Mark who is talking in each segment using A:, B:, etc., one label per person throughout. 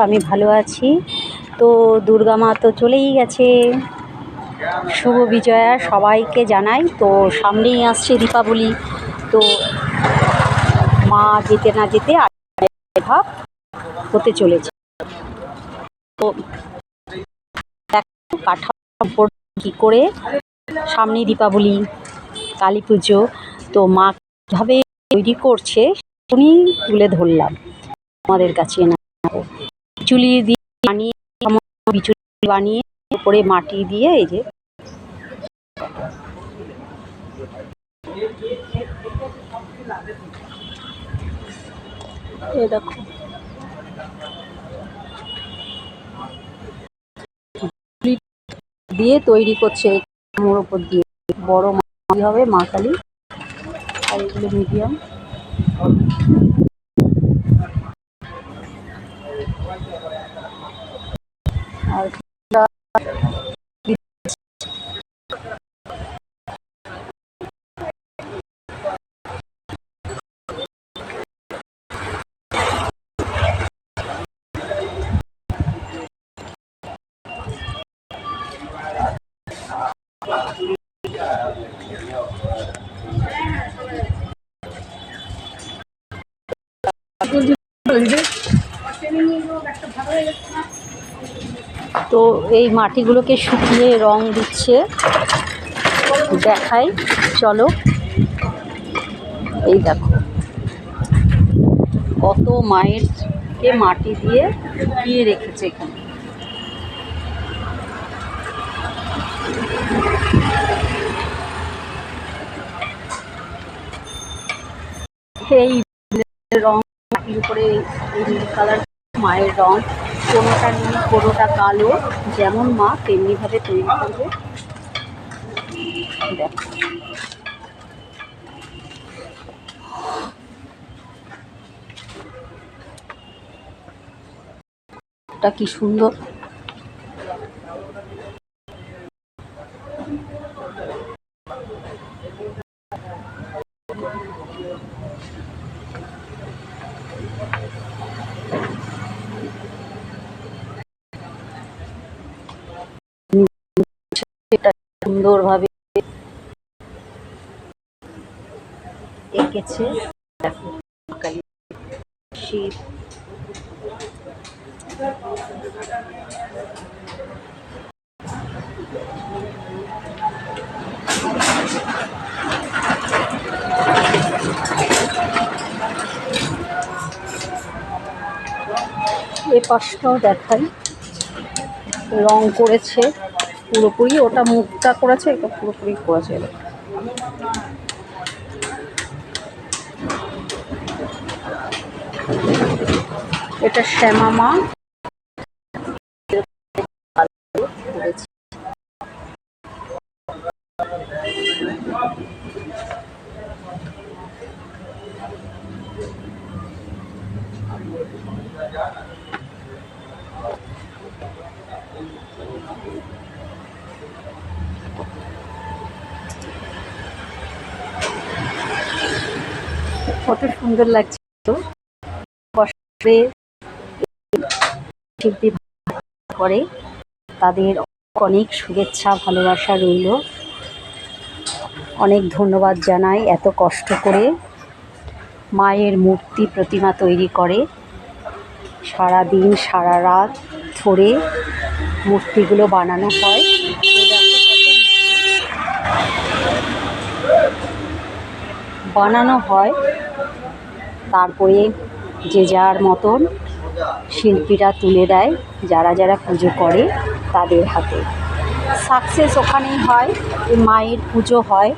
A: আমি ভালো আছি। তো দুর্গা মা তো চলেই গেছে, শুভ বিজয়া সবাইকে জানাই। তো সামনেই আসছে দীপাবলি, তো মা যেতে না যেতে আবির্ভাব হতে চলেছে। তো কাঠামো কী করে সামনেই দীপাবলি, কালী পুজো, তো মা কীভাবে তৈরি করছে শুনি তুলে ধরলাম আমাদের কাছে। না বিচুলি দিয়ে বানিয়ে, বিচুলি বানিয়ে উপরে মাটি দিয়ে এই যে দেখো দিয়ে তৈরি করছে কাঠামোর উপর দিয়ে। বড় মাটি হবে মা কালী, আর এগুলো মিডিয়াম। আর তো এই মাটিগুলোকে শুকিয়ে রং দিচ্ছে, দেখাই চলো। এই দেখো কত মায়েরকে মাটি দিয়ে শুকিয়ে রেখেছে এখানে। এই রং মাটির উপরে এই নীল কালার মায়ের রং, কোনোটা নীল কোনোটা কালো, যেমন মা তেমনি ভাবে তৈরি করবে। দেখো এটা কি সুন্দর। এটা সুন্দরভাবে এঁকেছে। দেখো শিব, এ পাশটাও দেখাই, রং করেছে পুরোপুরি। ওটা মুখটা করেছে, এটা পুরোপুরি করেছে। এটা শ্যামা মা করেছে। কত সুন্দর লাগছে শিল্পী করে, তাদের অনেক শুভেচ্ছা ভালোবাসা রইল। অনেক ধন্যবাদ জানাই, এত কষ্ট করে মায়ের মূর্তি প্রতিমা তৈরি করে, সারা দিন সারা রাত ধরে মূর্তিগুলো বানানো হয়। তারপরে যে যার মতন শিল্পীরা তুলে দেয়, যারা যারা পুজো করে তাদের হাতে। সাকসেস ওখানেই হয়, মায়ের পুজো হয়,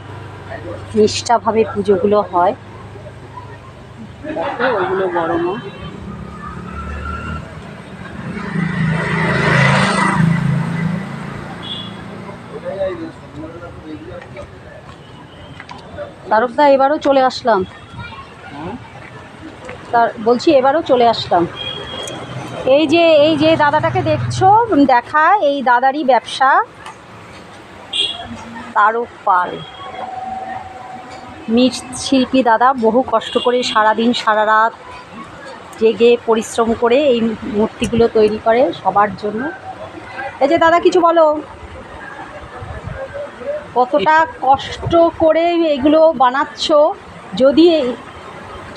A: নিষ্ঠাভাবে পুজোগুলো হয়। ওগুলো বড় মা। তারকদা এবারও চলে আসলাম, বলছি এবারও চলে আসলাম। এই যে দাদাটাকে দেখছো, দেখা এই দাদারই ব্যবসা, তারক পাল মৃৎশিল্পী দাদা। বহু কষ্ট করে সারাদিন সারা রাত জেগে পরিশ্রম করে এই মূর্তিগুলো তৈরি করে সবার জন্য। এই যে দাদা কিছু বলো, কতটা কষ্ট করে এগুলো বানাচ্ছ, যদি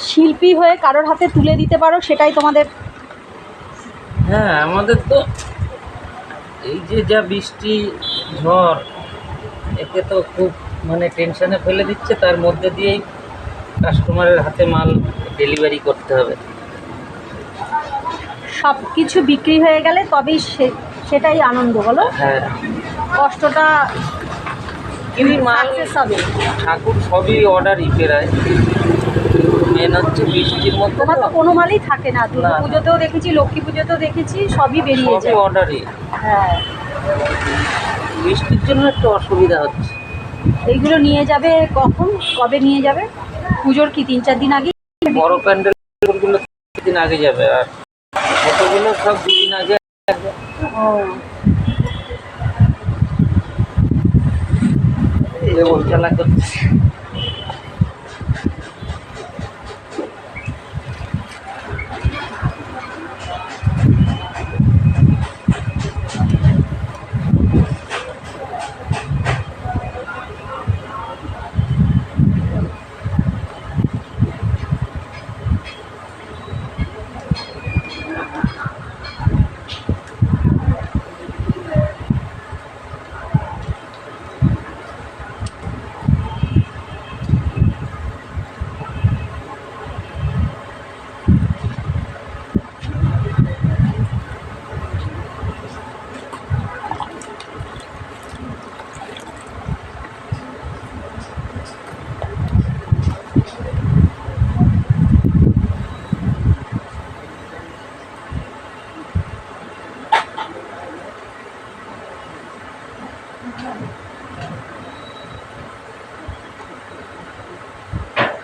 A: শিল্পী হয়ে কারোর হাতে তুলে দিতে পারো সেটাই তোমাদের।
B: হ্যাঁ, আমাদের তো এই যে যা বৃষ্টি ঝড়, একে তো খুব মানে টেনশনে ফেলে দিচ্ছে, তার মধ্যে দিয়েই কাস্টমারের হাতে মাল ডেলিভারি করতে হবে।
A: সব কিছু বিক্রি হয়ে গেলে তবেই সেটাই আনন্দ, বলো।
B: হ্যাঁ,
A: কষ্টটা
B: কিন্তু মাল
A: success হবে।
B: ঠাকুর সবই অর্ডারই পেরায়, মেন হচ্ছে বৃষ্টির মধ্যে
A: তোমার তো কোনো মালই থাকে না, দুর্গা
B: না।
A: পুজোতেও দেখেছি, লক্ষ্মী পুজোতেও দেখেছি, সবই বেরিয়ে
B: সবই
A: যায়।
B: অর্ডারই,
A: হ্যাঁ,
B: বৃষ্টির জন্য একটু অসুবিধা হচ্ছে।
A: এইগুলো নিয়ে যাবে কখন, কবে নিয়ে যাবে? পুজোর কি 3-4 দিন আগে?
B: বড় প্যান্ডেলগুলো 3 দিন আগে যাবে, আর ছোটগুলো সব 2 দিন আগে।
A: ও,
B: চালা করছে।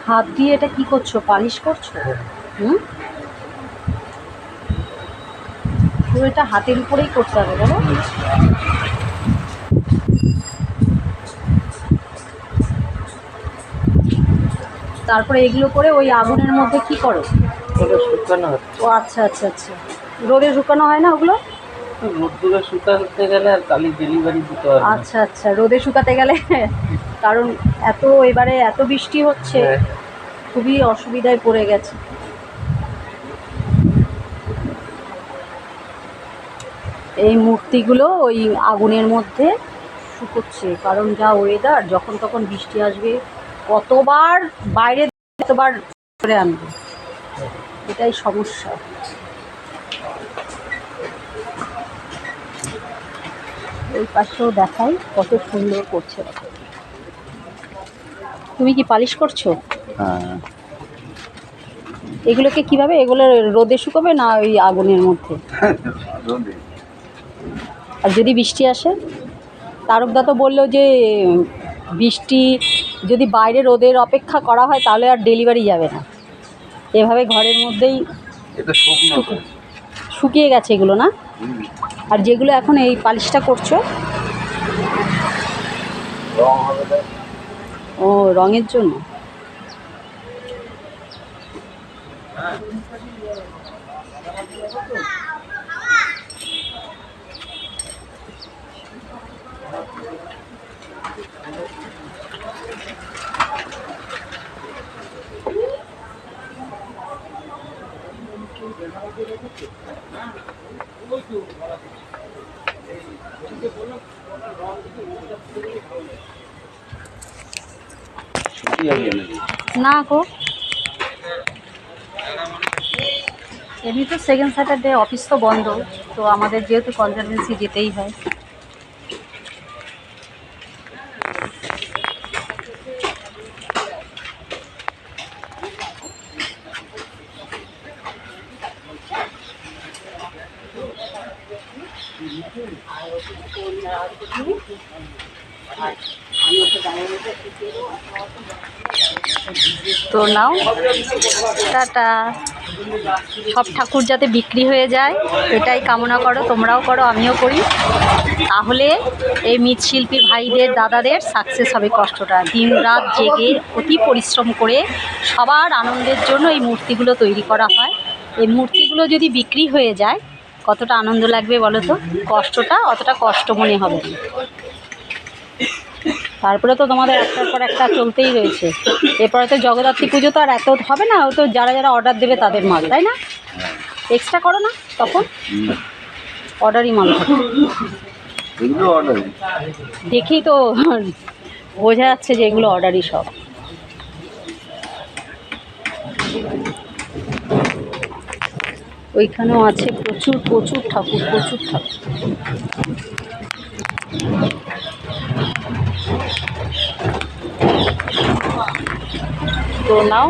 A: হাত দিয়ে এটা কি করছো, পালিশ করছো? তো এটা হাতের উপরেই করতে হবে, বলো। তারপরে এগুলো করে ওই আগুনের মধ্যে কি করো?
B: ওটা শুকানো হচ্ছে।
A: ও আচ্ছা আচ্ছা আচ্ছা, রোদে শুকানো হয় না ওগুলো?
B: রোদ্দুরে শুকাতে গেলে আর কালি ডেলিভারি দিতে হবে।
A: আচ্ছা আচ্ছা, রোদে শুকাতে গেলে কারণ এবারে এত বৃষ্টি হচ্ছে, খুবই অসুবিধায় পড়ে গেছে। এই মূর্তিগুলো ওই আগুনের মধ্যে শুকোচ্ছে, কারণ যা ওয়েদার, যখন তখন বৃষ্টি আসবে, কতবার বাইরে কতবার করে আনবে, এটাই সমস্যা। ওই পাশেও দেখাই কত সুন্দর করছে। তুমি কি পালিশ করছো?
C: হ্যাঁ,
A: এগুলোকে কিভাবে, এগুলো রোদে শুকাবে না ওই আগুনের মধ্যে? আর যদি বৃষ্টি আসে? তারকদা তো বললো যে বৃষ্টি যদি বাইরে রোদের অপেক্ষা করা হয় তাহলে আর ডেলিভারি যাবে না, এভাবে ঘরের মধ্যেই
C: এটা
A: শুকিয়ে গেছে এগুলো, না? আর যেগুলো এখন এই পালিশটা করছো, ও রঙের জন্য। না গো, এমনি তো সেকেন্ড স্যাটারডে অফিস তো বন্ধ, তো আমাদের যেহেতু কনজারভেন্সি যেতেই হয়। তো নাও, টাটা। সব ঠাকুর যাতে বিক্রি হয়ে যায় এটাই কামনা করো, তোমরাও করো, আমিও করি, তাহলে এই মৃৎশিল্পী ভাইদের দাদাদের সাকসেস হবে। কষ্টটা দিন রাত জেগে অতি পরিশ্রম করে সবার আনন্দের জন্য এই মূর্তিগুলো তৈরি করা হয়। এই মূর্তিগুলো যদি বিক্রি হয়ে যায় কতটা আনন্দ লাগবে বলো তো, কষ্টটা অতটা কষ্ট মনে হবে না। তারপরে তো তোমাদের একটার পর একটা চলতেই রয়েছে। এরপরে তো জগদ্ধাত্রী পুজো তো আর এত হবে না, ও তো যারা যারা অর্ডার দেবে তাদের মাল, তাই না? এক্সট্রা করো না তখন? অর্ডারই মাল থাকে।
C: এগুলো অর্ডার।
A: দেখেই তো বোঝা যাচ্ছে যে এগুলো অর্ডারই সব। ওইখানেও আছে প্রচুর প্রচুর ঠাকুর, প্রচুর ঠাকুর। তো নাও,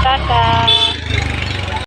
A: টাটা।